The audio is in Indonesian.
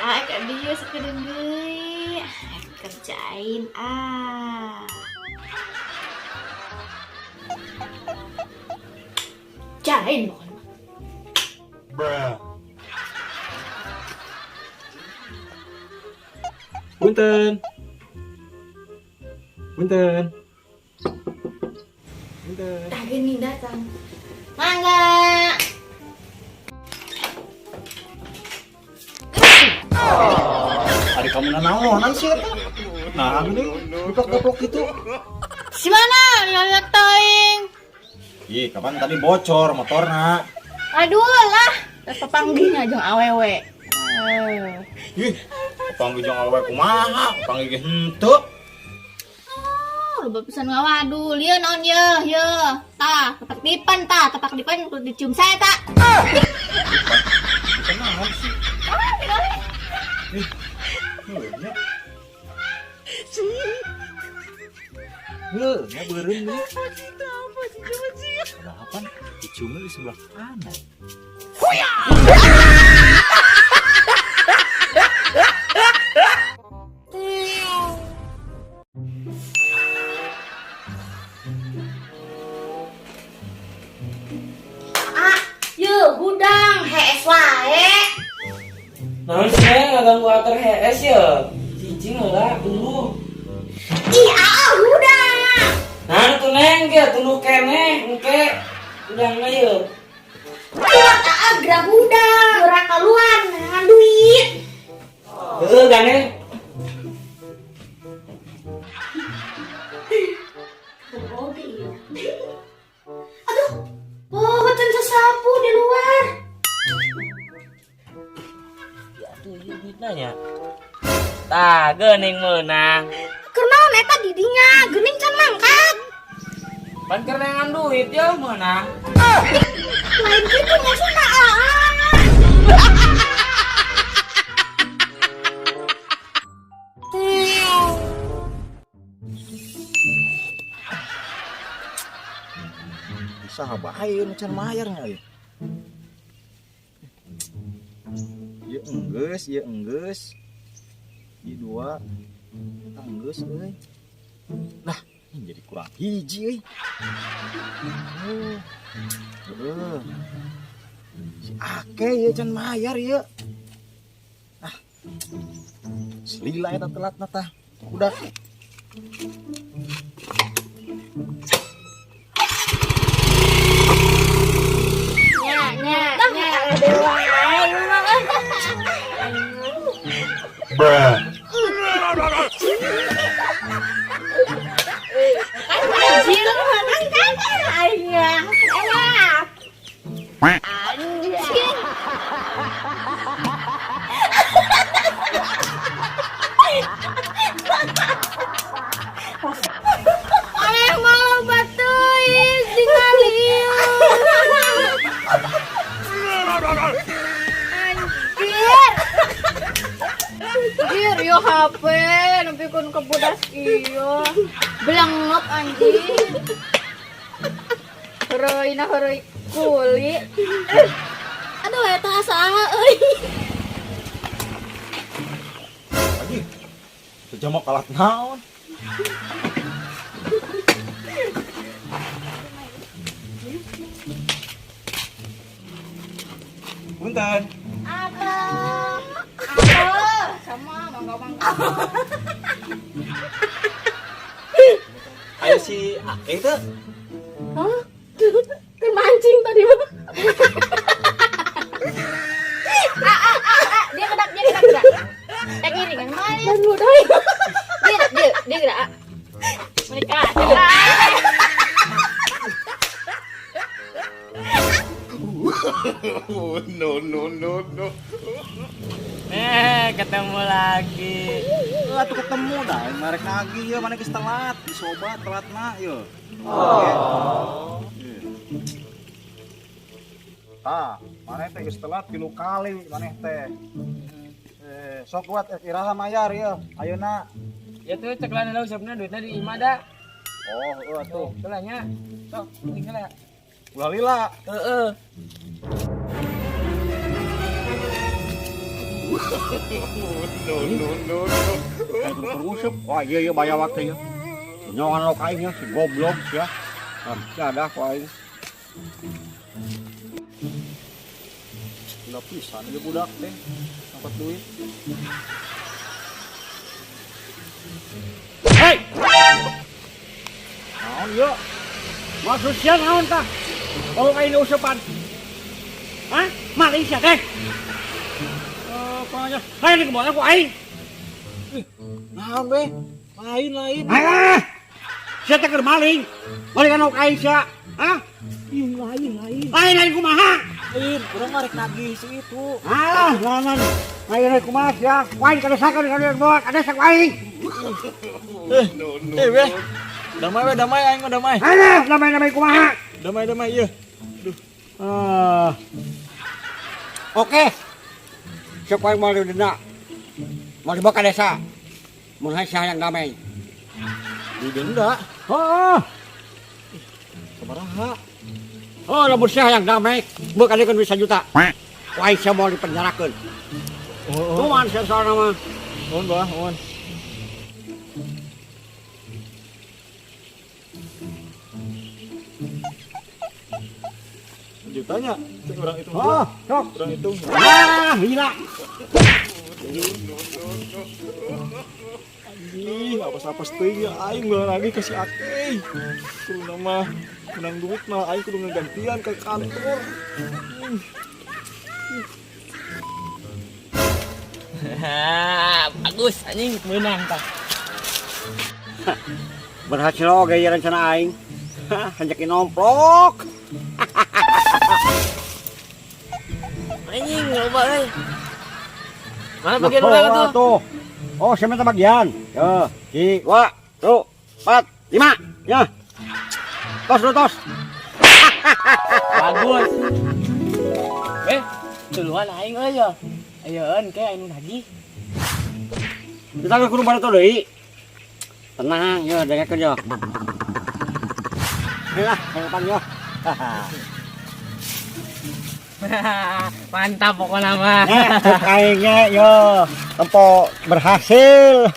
Kak dia sekedeng deui. Kerjain Kerjain pokoknya. Punten. Punten. Punten. Tah gini datang. Mangga. Ari kamu naonan sih eta? Nah, gini goblok itu. Si mana? Lihat teuing. Ih, kapan tadi bocor motorna? Aduh lah, terus pepanggihnya jeung awewe. Ih, panggil jeung awewe kumaha? Panggil ge henteu. Loba pisan ngawadul, ieu naon ye. Tah, tepak dipan tah, tepak dipan kudu dicium saya tah. Kenapa sih? Nya beureum nih. Kenapa? Diciumnya di sebelah kanan. Gudang hees wae. Naon sih ngaganggu atur HS ya? Cicing lah dulu. Ih, gudang. Nah tuh neng ge tunduk kene engke udangna ye. Buat gerak gudang, gerak keluar dengan duit. Heeh gane. Aduh, beten sesapu di luar. Ya tuh ieu duitna nya. Tah geuning meunang. Kenaon eta didinya, geuning can mangkat. Pan kerengan duit ya meunang. Lain kitu nya suna Saha bae nu can mayarnya ieu. Ieu enggeus. Ieu dua. Enggeus euy. Nah, ini jadi kurang hiji euy. Si Ake ieu can mayar ieu. Ah. Selila eta telatna tah. Udah. Bruh. Anjir, kan ayah. Enak. Anjir. Malah batuin tinggalin. Anjir, yo HP, nepi kun kebudas ieu. Belangop anjing. Heureuy kuli. Aduh eta saha euy. Lagi. Teu mah kalat naon. Punten. Apa? Sama mangga. Ayo si Ake teh. Hah? Kan mancing tadi mah. Dia gerak. Kayak gini kan main. Lu doi. Dia gerak. Mereka. No. Ketemu lagi. Atuh ketemu dah, marek lagi ya mana geus telat, disobat telatna ye. Tah, maneh teh geus telat 3 kali maneh teh. Sok buat iraha mayar ya. Ayeuna. Ya tuh cek lah usapna duitna di imah da. Oh, atuh. Tuh nya. Sok, tinggal ya. Ulah lila. Heeh. Kayak terusep. Wah iya bayar waktu ya. Nyawan lo kainnya si goblok ya. Ada aku aing. Udah pisan dia budak teh. Dapat duit. Hei! Naon yuk? Maksud siya naon tah? Oh kain usepan. Hah? Maling siya teh? Apa aja? Lain ke bawah aku aing. Naon be? Lain. Ah! Siya teh keur maling. Maling anu kain siya. Hah? Lain kumaha? Lain, urang mah rek nagih si itu. Ah, lain. Lain kumaha siya? Wain kada sakeun kada bawa kada sak wain. Be. Damai aing mah damai. Alah, damai kumaha? Damai ieu. Aduh. Oke. Sok wae mau denda. Mau dibawa ka desa. Mun hayang yang damai. Didenda. Heeh. Sabaraha? Oh, lamun saya yang damai, beuh kadeukeun 1 juta. Wae saya mau dipenjarakeun. Kumaha sensor nama? Mohon. Jutanya, cek orang itu. Oh, sok. Orang itu. Ah, gila. Anjing, apa-apa teuing ya aing beuleuh lagi ka si Akei. Kudu mah menang duit mah aing kudu ngagantian ke kantor. Bagus anjing menang tah. Berhasil oge ya rencana aing. Hanjaki nomplok. Anjing loba euy. Mana bagian urang tuh? Oh, saya minta bagian. Ya, 2, 4, 5. Ya. Tos. Bagus. Duluan aing euy ya. Ayeun ke anu lagi. Kita ke rumah itu deui. Tenang, ya dengekeun ya. Lah, harapan ya. Mantap pokoknya mah. Kayaknya yo tempo berhasil.